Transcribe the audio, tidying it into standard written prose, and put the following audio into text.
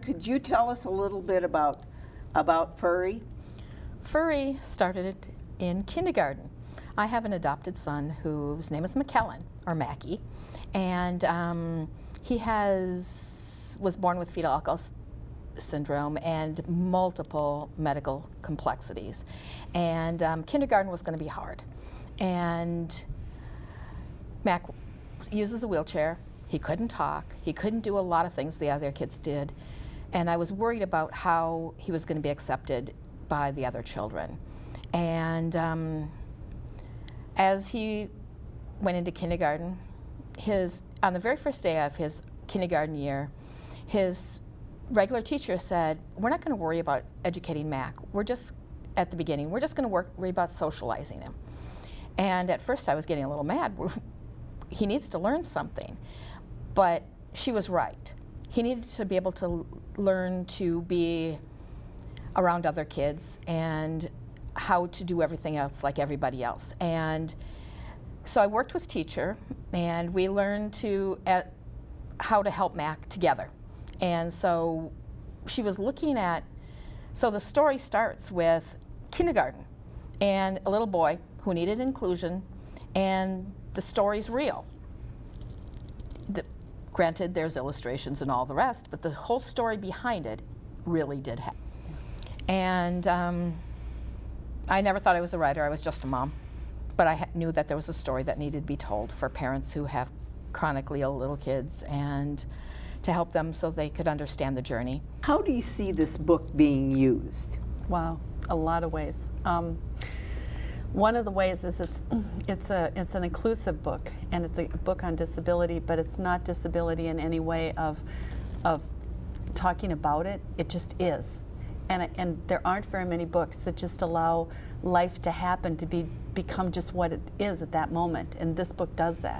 kindergarten. Could you tell us a little bit about Furry? Furry started in kindergarten. I have an adopted son whose name is McKellen, or Mackie, and he was born with fetal alcohol syndrome and multiple medical complexities. And kindergarten was going to be hard. And Mac uses a wheelchair. He couldn't talk. He couldn't do a lot of things the other kids did. And I was worried about how he was going to be accepted by the other children. And as he went into kindergarten, on the very first day of his kindergarten year, his regular teacher said, "We're not going to worry about educating Mac. We're just, at the beginning, we're just going to worry about socializing him." And at first I was getting a little mad. He needs to learn something. But she was right. He needed to be able to learn to be around other kids and how to do everything else like everybody else. And so I worked with teacher, and we learned how to help Mac together. And so she was looking at, so the story starts with kindergarten and a little boy who needed inclusion, and the story's real. Granted, there's illustrations and all the rest, but the whole story behind it really did happen. And I never thought I was a writer. I was just a mom. But I knew that there was a story that needed to be told for parents who have chronically ill little kids, and to help them so they could understand the journey. How do you see this book being used? Wow, a lot of ways. One of the ways is it's an inclusive book, and it's a book on disability, but it's not disability in any way of talking about it. It just is, and there aren't very many books that just allow life to happen, to become just what it is at that moment, and this book does that.